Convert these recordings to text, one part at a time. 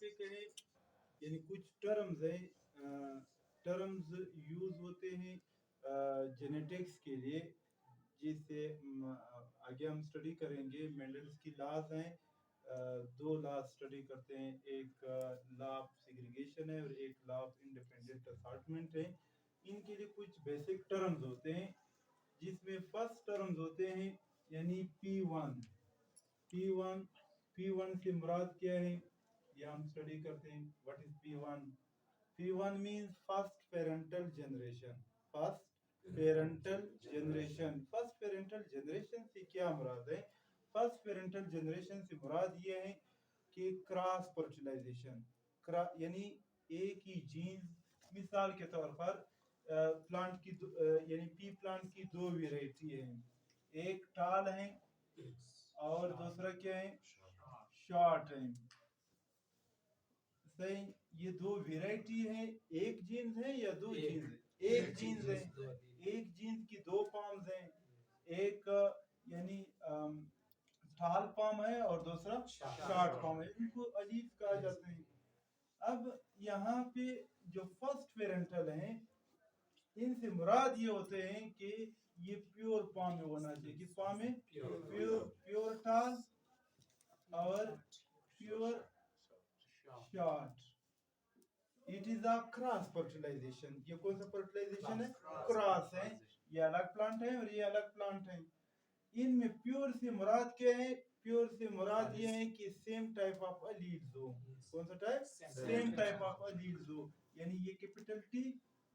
से कहें यानी कुछ टर्म्स हैं, टर्म्स यूज होते हैं जेनेटिक्स के लिए, जिससे आगे हम स्टडी करेंगे। मेंडल्स की लॉज हैं, दो लॉज स्टडी करते हैं, एक लॉ ऑफ सेग्रीगेशन है और एक लॉ ऑफ इंडिपेंडेंट असॉर्टमेंट है। इनके लिए कुछ बेसिक टर्म्स होते हैं, जिसमें फर्स्ट टर्म्स होते हैं यानी P1। P1 P1 से मुराद क्या है, ये हम स्टडी करते हैं। What is P1? P1 means first parental generation. First parental generation, first parental generation से क्या मुराद है? फर्स्ट पेरेंटल जनरेशन से मुराद ये है कि क्रॉस फर्टिलाइजेशन, यानी एक ही जीन, मिसाल के तौर पर प्लांट की यानी पी प्लांट की दो वेराइटी है, एक टाल है और दूसरा क्या है, शॉर्ट है। सही, ये दो वेराइटी है, एक जीन्स है या दो जीन्स है? एक जीन्स है। एक जीन्स की दो फॉर्म्स हैं, एक यानी टाल फॉर्म है और दूसरा शॉर्ट फॉर्म है, इनको अलीफ कहा जाते हैं। अब यहाँ पे जो फर्स्ट पेरेंटल हैं, इनसे मुराद ये होते हैं कि ये प्योर फॉर्म में होना चाहिए। किस फॉर्म में? प्योर टाल और pure short. It is a cross fertilisation. ये कौन सा फर्टिलाइजेशन है? क्रॉस है। ये अलग प्लांट है और ये अलग प्लांट है। इनमें प्योर से मुराद क्या है? प्योर से मुराद ये है कि सेम टाइप ऑफ अलील्स हो। कौन सा type? Same type of alleles हो, यानी ये कैपिटल टी,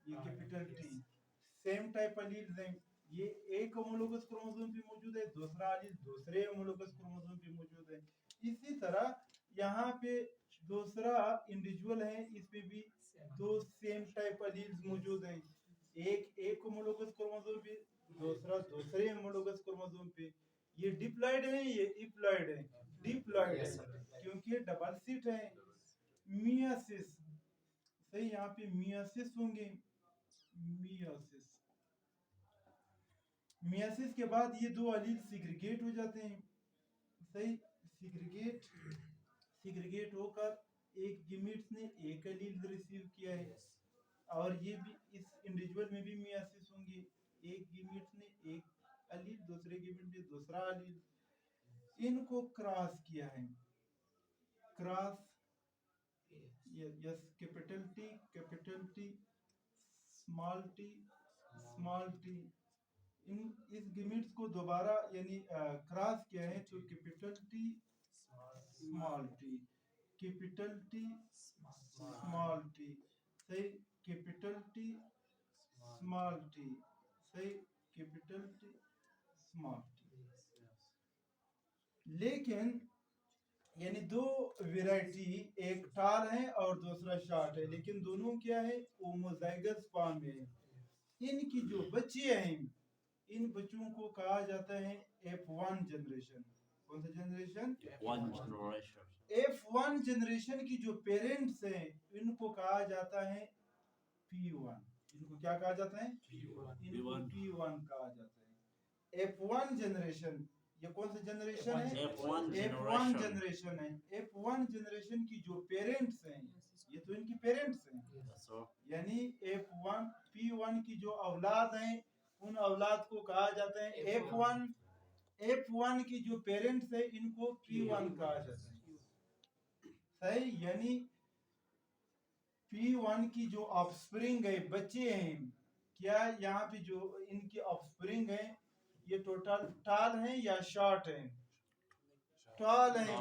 ये capital T, same type alleles हैं। ये एक होमोलोगस क्रोमोसोम पे मौजूद है, दूसरा अलील दूसरे होमोलोगस क्रोमोसोम पे मौजूद है। इसी तरह यहाँ पे दूसरा इंडिविजुअल है, इसमें भी दो सेम टाइप अलील्स मौजूद हैं, एक होमोलोगस क्रोमोसोम पे, दूसरा दूसरे होमोलोगस क्रोमोसोम पे। ये डिप्लॉइड है, ये इप्लॉइड है। डिप्लॉइड है क्योंकि ये डबल सीट है। मियोसिस, सही, यहाँ पे मियोसिस होंगे। मियोसिस, मियोसिस के बाद ये दो अलील सिग्रीगेट हो जाते हैं। सही, सिग्रीगेट, सिग्रीगेट होकर एक गीमीट्स ने एक अलील रिसीव किया है, और ये भी इस इंडिविजुअल में भी मियोसिस होंगे। एक गीमीट्स ने एक अलील, दूसरे गीमीट ने दूसरा अलील, इनको क्रॉस किया है। Cross, yes, capital T, small T, small T. इन इस गिमिट्स को दोबारा यानी क्रॉस किया है तो capital T, small T, capital T, small T. सही, कैपिटल टी, स्मॉल टी। सही, कैपिटल टी, स्मॉल टी। लेकिन यानी दो वैरायटी, एक टाल है और दूसरा शॉर्ट है, लेकिन दोनों क्या है? होमोजाइगस फॉर्म में है। इनकी जो बच्चे हैं, इन बच्चों को कहा जाता है F1 जनरेशन। कौन सा generation? One generation. F1 generation की जो पेरेंट्स हैं, इनको कहा जाता है P1। इनको क्या कहा जाता है? इनको P1 कहा जाता है। F1 जनरेशन, ये कौन सा जनरेशन है? F1 जनरेशन है। F1 जनरेशन की जो पेरेंट्स हैं, ये तो इनकी पेरेंट्स हैं। Yes, sir. यानी F1 P1 की जो औलाद हैं, उन औलाद को कहा जाता है F1। F1 की जो पेरेंट्स है, इनको P1 कहा जाता है। सही, यानी P1 की जो ऑफस्प्रिंग है, बच्चे हैं, क्या यहाँ पे जो इनकी ऑफस्प्रिंग है, ये टोटल टाल है या शॉर्ट है? टाल है।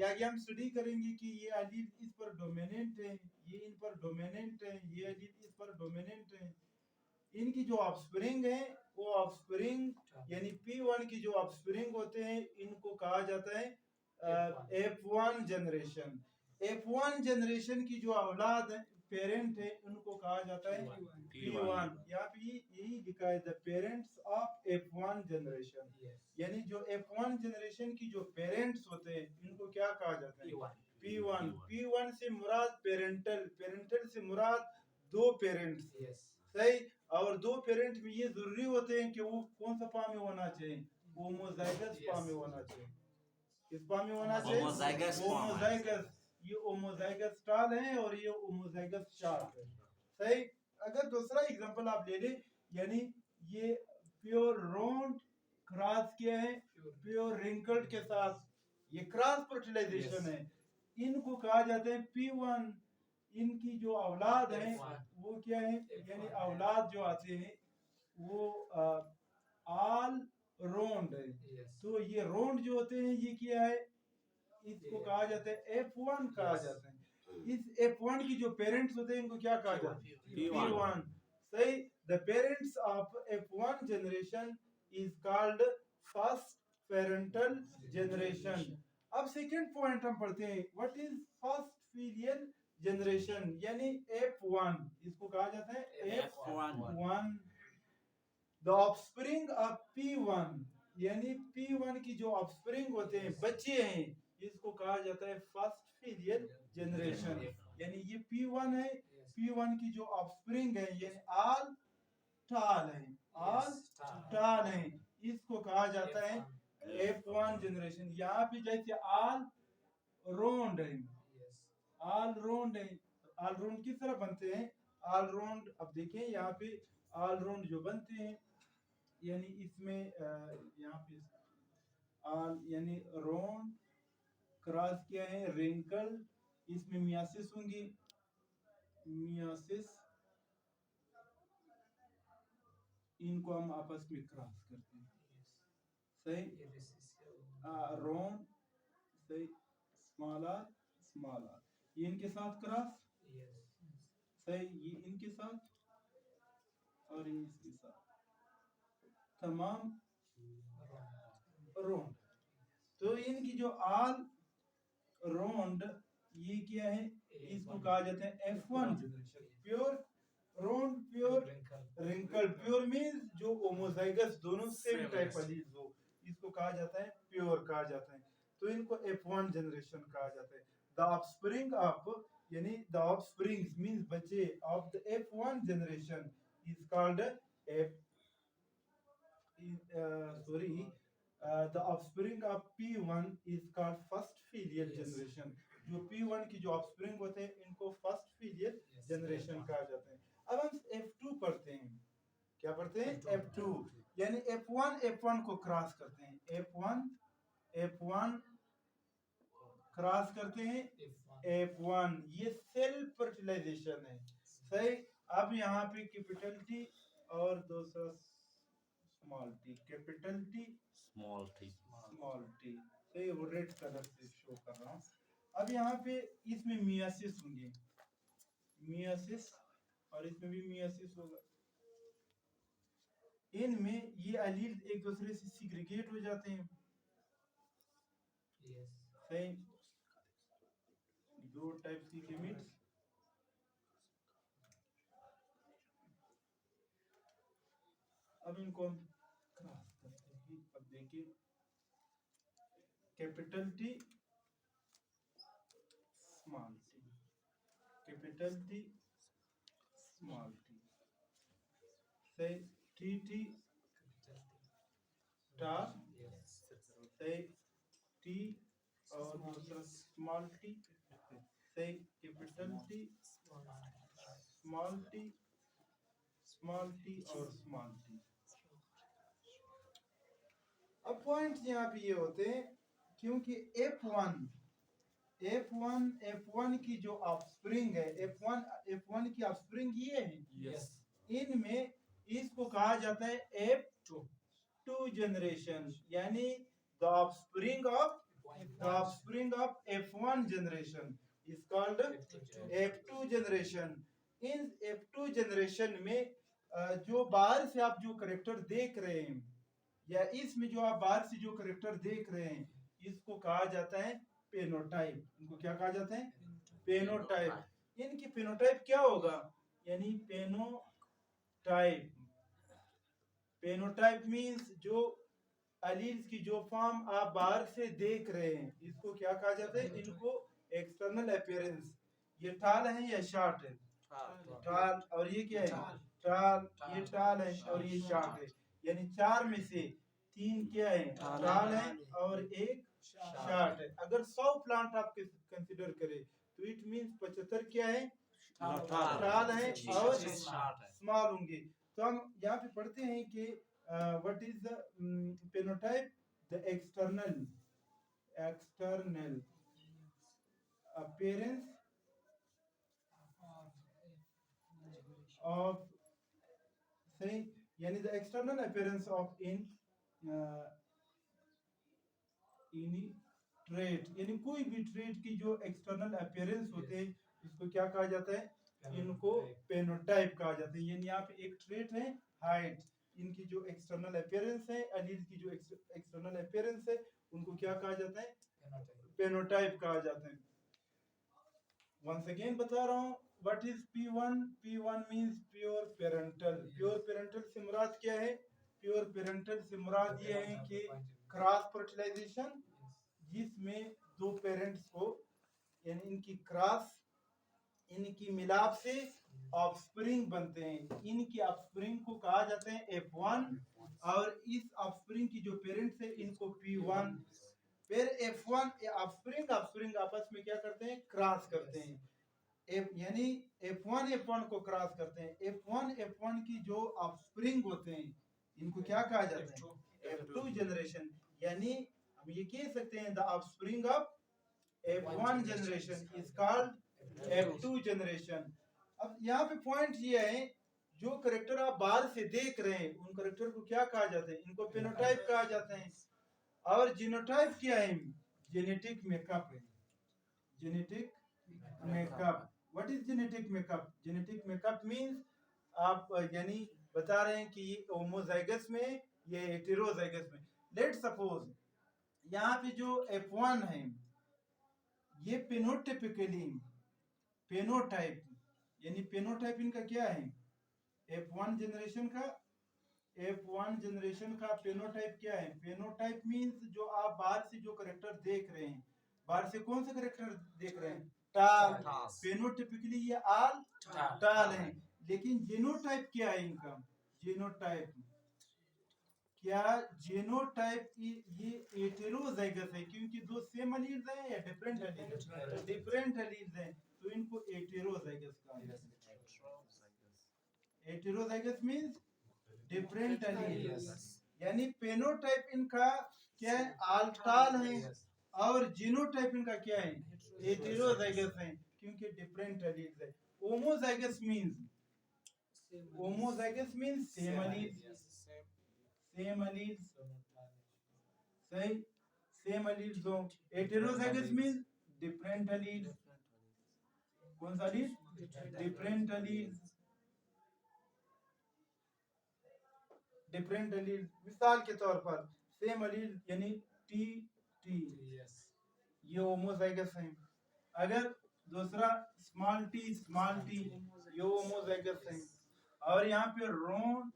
या आगे हम स्टडी करेंगे कि ये अलील इस पर डोमिनेंट है, ये इन पर डोमिनेंट है, ये अलील इस पर डोमिनेंट है। इनकी जो ऑफस्प्रिंग है, वो ऑफस्प्रिंग यानी P1 की जो ऑफस्प्रिंग होते हैं, इनको कहा जाता है F1 जनरेशन। F1 जनरेशन की जो औलाद है, पेरेंट है, उनको कहा जाता है P1। यहाँ पे यही लिखा है, the parents of F1 generation. यानी जो F1 जनरेशन की जो पेरेंट्स होते हैं, इनको क्या कहा जाता है? P1। P1 से मुराद पेरेंटल, पेरेंटल से मुराद दो पेरेंट्स। सही, और दो पेरेंट में ये जरूरी होते हैं कि वो कौन सा फॉर्म में होना चाहिए? होमोजाइगस फॉर्म में होना चाहिए। किस फॉर्म में होना चाहिए? Homozygous form. होमोजाइगस, ये होमोजाइगस टाल है और ये होमोजाइगस शार्प है। सही। अगर दूसरा एग्जांपल आप ले लें, यानी ये प्योर रोंड क्रॉस किया है प्योर रिंकल्ड के साथ, ये क्रॉस फर्टिलाइजेशन है। इनको कहा जाता है P1। इनकी जो औलाद है वो क्या है, यानी औलाद जो आते हैं वो आल रोंड है। तो ये रोंड जो होते हैं ये क्या है, इसको कहा जाता है F1 कहा जाता है। इस F1 की जो पेरेंट्स होते हैं इनको क्या कहा जाता है, P1। सही। The parents of F1 generation is called first parental generation. अब सेकंड पॉइंट हम पढ़ते हैं, what is first filial generation, यानी F1 इसको कहा जाता है F1। The offspring of P1, यानी P1 की जो ऑफस्प्रिंग होते हैं, बच्चे हैं, इसको कहा जाता है फर्स्ट फिलियल जनरेशन। यानी ये P1 है, P1 की जो ऑफस्प्रिंग है ये आल टाल है, आल टाल है, इसको कहा जाता है F1 जनरेशन। यहाँ पे जैसे आल रोंड है, आल रोंड है, आल रोंड किस तरह बनते हैं, आल रोंड अब देखें यहाँ पे आल रोंड जो बनते हैं, यानी इसमें यहाँ पे आल यानी रोंड क्रॉस किया है रिंकल, इसमें मियासिस होंगी, मियासिस, इनको हम आपस में क्रॉस करते हैं। सही। रोंड, सही, स्मॉल आर, ये इनके साथ क्रॉस, सही, ये इनके साथ और ये इसके साथ, तमाम रोंड। तो इनकी जो आल रोंड ये क्या है, इसको कहा जाता है F1 generation. Pure round, pure wrinkle, pure means जो होमोजाइगस दोनों सेम टाइप एलील्स हो, इसको कहा जाता है प्योर कहा जाता है। तो इनको F1 जनरेशन कहा जाता है। द ऑफस्प्रिंग ऑफ, यानी द ऑफस्प्रिंग्स मींस बच्चे of the F1 generation is called the offspring of P1 is called first filial generation। जो P1 की जो offspring होते हैं इनको first filial generation कहा जाता है। अब हम F2 पढ़ते हैं, क्या पढ़ते हैं, F2, यानी F1 को क्रॉस करते हैं, F1 क्रॉस करते हैं F1, ये सेल्फ फर्टिलाइजेशन है। सही। अब यहाँ पे कैपिटल T और दूसरा small t, capital T Small t. तो ये वो रेड कलर से शो कर रहा हूँ। अब यहाँ पे इसमें मियासिस होंगे, मियासिस, और इसमें भी मियासिस होगा। इनमें ये एलील एक दूसरे से सिग्रीगेट हो जाते हैं। सही। दो टाइप की गेमेट्स, अब इनको हम क्रॉस करते हैं। अब देखिए capital T small t, capital T small t, सही, T स्टार, सही, T और दूसरा स्मॉल t, सही, कैपिटल T स्मॉल t और स्मॉल t। अब पॉइंट्स यहाँ पे ये होते हैं, क्योंकि F1 की जो ऑफस्प्रिंग है, F1 की ऑफस्प्रिंग ये है, इनमें इसको कहा जाता है F2 जनरेशन, यानी the offspring of F1 generation is called F2 generation. In F2 generation में जो बाहर से आप जो करेक्टर देख रहे हैं, या इसमें जो आप बाहर से जो करेक्टर देख रहे हैं, इसको कहा जाता है पेनोटाइप। इनको क्या कहा जाता है, पेनोटाइप। इनकी पेनोटाइप क्या होगा, यानी पेनोटाइप मींस जो एलील्स की जो फॉर्म आप बाहर से देख रहे हैं, इसको क्या कहा जाता है, इनको एक्सटर्नल अपीयरेंस। ये टाल है या शॉर्ट है, टाल, और ये क्या है, टाल, ये टाल है और ये शॉर्ट है, यानी चार में से तीन क्या है, टाल है और एक शार्ट है। अगर 100 प्लांट आप कंसिडर करें तो इट मींस 75 क्या है, टाल है और स्मॉल होंगे। तो हम यहाँ पे पढ़ते हैं कि what is the phenotype, the external appearance of, सही, यानी the external appearance of in trait, यानी कोई भी ट्रेट की जो एक्सटर्नल अपीयरेंस होते हैं इसको क्या कहा जाता है, इनको फेनोटाइप कहा जाता है। यानी यहाँ पे एक ट्रेट है हाइट, इनकी जो एक्सटर्नल अपीयरेंस है, एलील की जो एक्सटर्नल अपीयरेंस है, उनको क्या कहा जाता है, फेनोटाइप कहा जाता है। वंस अगेन बता रहा हूँ, what is P1? P1 means pure parental. Pure parental से मुराद क्या है, प्योर पेरेंटल से मुराद ये है कि क्रॉस फर्टिलाइजेशन, जिसमें दो पेरेंट्स को, यानी इनकी क्रॉस, इनकी मिलाप से ऑफस्प्रिंग बनते हैं। इनकी ऑफस्प्रिंग को कहा जाता है F1, और इस ऑफस्प्रिंग की जो पेरेंट्स है इनको P1। फिर F1 ऑफस्प्रिंग आपस में क्या करते हैं, क्रॉस करते हैं। यानी F1 को क्रॉस करते हैं। F1 की जो ऑफस्प्रिंग होते हैं इनको क्या कहा जाता है, F2 जनरेशन। यानी हम ये कह सकते हैं the offspring of F1 generation is called F2 generation. अब यहाँ पे पॉइंट ये है, जो करेक्टर आप बाहर से देख रहे हैं उन करेक्टर को क्या कहा जाता है, इनको फेनोटाइप कहा जाता है। और जीनोटाइप क्या है, जेनेटिक मेकअप है, genetic makeup. What is genetic makeup? Genetic makeup means आप यानी बता रहे हैं कि ये होमोजाइगस में, ये हेटेरोजाइगस में। लेट सपोज यहाँ पे जो F1 है ये फेनोटाइपिकली, फेनोटाइप यानी फेनोटाइप इनका क्या है, F1 जनरेशन का फेनोटाइप क्या है? फेनोटाइप मींस जो आप बाहर से जो करेक्टर देख रहे हैं, बाहर से कौन सा करेक्टर देख रहे हैं, टाल। फेनोटाइपिकली ये आल टाल है। लेकिन जीनोटाइप क्या है इनका, जीनोटाइप क्या, जीनोटाइप ये हेटेरोजाइगस है, क्योंकि दो सेम एलील्स हैं या डिफरेंट एलील्स, डिफरेंट एलील्स हैं, तो इनको हेटेरोजाइगस कहा जाता है। हेटेरोजाइगस मींस डिफरेंट एलील्स, यानी फेनोटाइप इनका क्या है, आल्टाल है, और जीनोटाइप इनका क्या है, हेटेरोजाइगस है, क्योंकि डिफरेंट एलील्स है। Homozygous means same alleles, same alleles, सही, सेम एलील्स हो। हेटेरोजाइगस मींस डिफरेंट एलील्स, कौन सा allele, different alleles, different allele. मिसाल के तौर पर सेम एलील यानी टी, ये होमोजाइगस है। अगर दूसरा स्मॉल टी, ये होमोजाइगस है। और यहाँ पे रोन,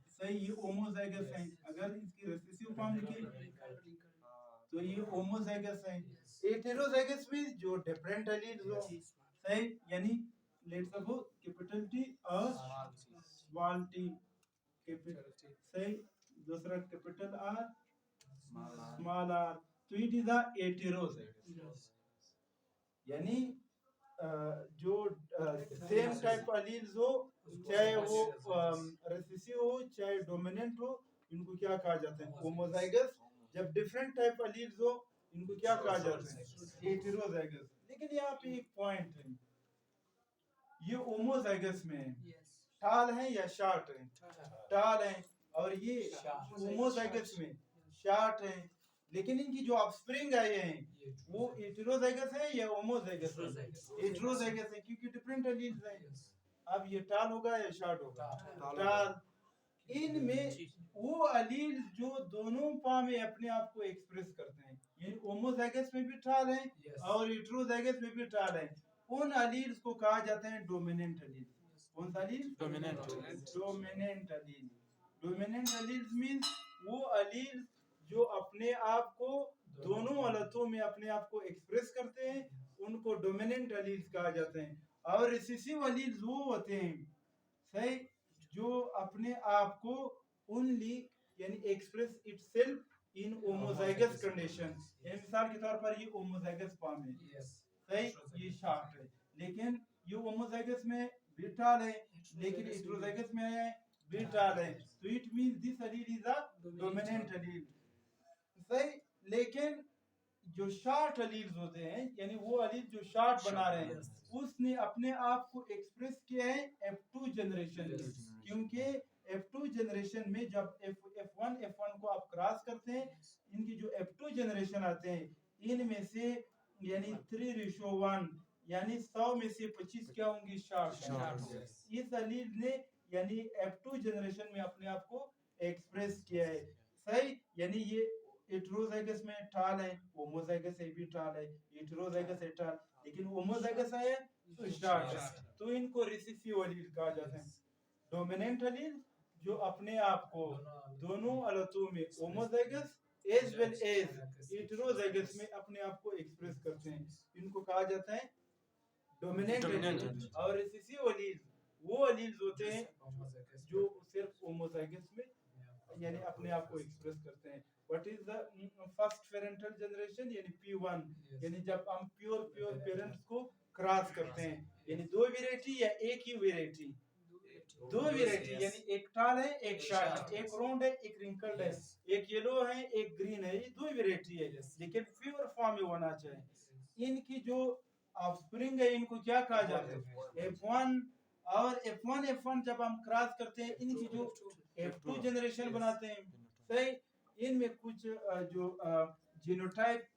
सही, ये होमोजाइगस है। अगर इसकी रेसेसिव फॉर्म लिखी तो ये होमोजाइगस है। हेटेरोजाइगस भी जो डिफरेंट एलील्स हो, सही, यानी लेट्स सपोज कैपिटल टी और स्मॉल टी, सही, दूसरा कैपिटल आर, स्मॉल आर, तो इट इज अ हेटेरोजाइगस। यानी जो सेम टाइप एलील्स हो, चाहे वो रेसेसिव हो चाहे डोमिनेंट हो, इनको क्या कहा जाता है, होमोजाइगस। जब डिफरेंट टाइप एलील्स हो इनको क्या कहा जाता है, हेटेरोजाइगस। लेकिन यहाँ पे एक पॉइंट है, ये होमोजाइगस में है, टाल है या शार्ट है, टाल है, और ये होमोजाइगस में शार्ट है। लेकिन इनकी जो ऑफस्प्रिंग आए हैं वो हेटेरोजाइगस है या होमोजाइगस है, हेटेरोजाइगस है, क्योंकि डिफरेंट एलील्स हैं। अब ये टाल होगा या शार्ट होगा, टाल। इनमें वो एलील्स जो दोनों फॉर्म में अपने आप को एक्सप्रेस करते हैं, यानी होमोजाइगस में भी टाल है और हेटेरोजाइगस में भी टाल है, उन एलील्स को कहा जाता है डोमिनेंट एलील। कौन सा allele, dominant allele. Dominant alleles means वो एलील्स जो अपने आप को दोनों हालतों में अपने आप को एक्सप्रेस करते हैं, उनको डोमिनेंट एलील्स कहा जाते हैं। और रिसेसिव एलील्स वो होते हैं, सही, जो अपने आप को ओनली यानी एक्सप्रेस इटसेल्फ इन होमोजाइगस कंडीशन। मिसाल के तौर पर ये होमोजाइगस फॉर्म है, सही, ये शार्ट है, लेकिन ये होमोजाइगस में बीटाल है, लेकिन हेटेरोजाइगस में है बीटाल है, तो it means this allele is a dominant allele, सही। लेकिन जो शार्ट एलील्स होते हैं, यानी वो एलील जो शार्ट बना रहे हैं, उसने अपने आप को एक्सप्रेस किया है F2 जनरेशन में, क्योंकि F2 जनरेशन में जब F1 को आप क्रॉस करते हैं, इनकी जो F2 जनरेशन आते हैं, इनमें से यानी 3:1 यानी 100 में से 25 क्या होंगी, शार्ट। इस एलील ने यानी F2 जनरेशन में अपने आप को एक्सप्रेस किया है, सही। यानी ये हेटेरोजाइगस में टाल है, होमोजाइगस है भी टाल है, हेटेरोजाइगस है टाल, लेकिन होमोजाइगस है तो शार्ट है, तो इनको रिसेसिव एलील कहा जाता है। डोमिनेंट एलील जो अपने आप को दोनों हालतों में homozygous as well as heterozygous में अपने आप को एक्सप्रेस करते हैं, इनको कहा जाता है डोमिनेंट एलील। और रिसेसिव एलील वो एलील्स होते हैं जो सिर्फ होमोजाइगस में यानी अपने आप को एक्सप्रेस करते हैं। What is the first parental generation, यानी P1, यानी जब हम प्योर पेरेंट्स को क्रॉस करते हैं, यानी दो वेराइटी या एक ही वेराइटी, दो वेराइटी, यानी एक टाल है एक शार्ट, एक राउंड है एक रिंकल्ड है, एक येलो है एक ग्रीन है, ये दो वेराइटी है, लेकिन प्योर फॉर्म में होना चाहिए। इनकी जो ऑफस्प्रिंग है, इनको क्या कहा जाता है, F1। और F1 जब हम क्रॉस करते हैं, इनकी जो F2 जनरेशन बनाते हैं, सही। इनमें कुछ जो जीनोटाइप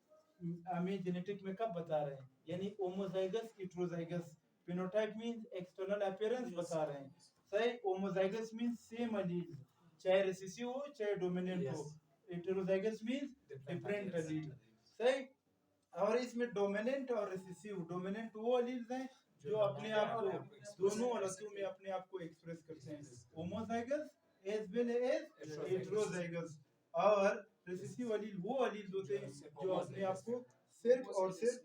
हमें जेनेटिक में कब बता रहे हैं, यानी homozygous heterozygous, phenotype means external appearance बता रहे हैं, सही। होमोजाइगस मींस सेम एलील, चाहे रिसेसिव हो चाहे डोमिनेंट हो, हेटेरोजाइगस मींस डिफरेंट एलील, सही। और इसमें डोमिनेंट और रिसेसिव, डोमिनेंट वो एलील्स हैं जो अपने आप को दोनों हालतों में अपने आप को एक्सप्रेस करते हैं, homozygous as well as heterozygous. और रिसेसिव एलील वो एलील्स होते हैं जो अपने आप को सिर्फ और सिर्फ,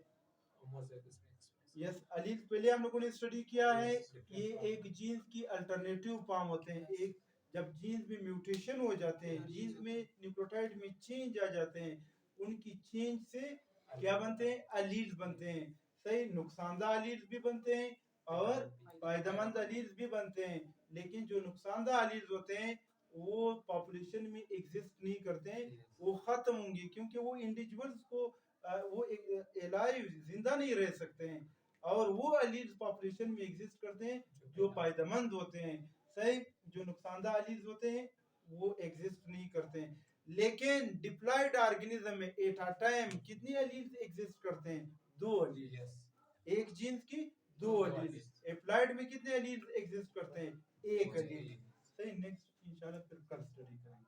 यस, एलील पहले हम लोगों ने स्टडी किया है, ये एक जीन्स की अल्टरनेटिव फॉर्म होते हैं। एक जब जीन्स में म्यूटेशन हो जाते हैं, जीन्स में न्यूक्लियोटाइड में चेंज आ जाते हैं, उनकी चेंज से क्या बनते हैं, एलील्स बनते हैं, सही। नुकसानदा एलील्स भी बनते हैं और फायदेमंद एलील्स भी बनते हैं, लेकिन जो नुकसानदा एलील्स होते हैं वो पॉपुलेशन में एग्जिस्ट नहीं करते हैं, वो खत्म होंगे, क्योंकि वो इंडिविजुअल्स को वो एलाइव जिंदा नहीं रह सकते हैं, और वो एलील्स पॉपुलेशन में एग्जिस्ट करते हैं जो फायदेमंद होते हैं, सही। जो नुकसानदा एलील्स होते हैं वो एग्जिस्ट नहीं करते हैं। लेकिन डिप्लॉयड ऑर्गेनिज्म में एट अ टाइम कितनी एलील्स एग्जिस्ट करते हैं, दो एलील्स, एक जीन्स की दो एलील्स। एप्लाइड में कितने एलील्स एग्जिस्ट करते हैं, एक एलील, सही। नेक्स्ट इंशाल्लाह फिर कल स्टडी करेंगे।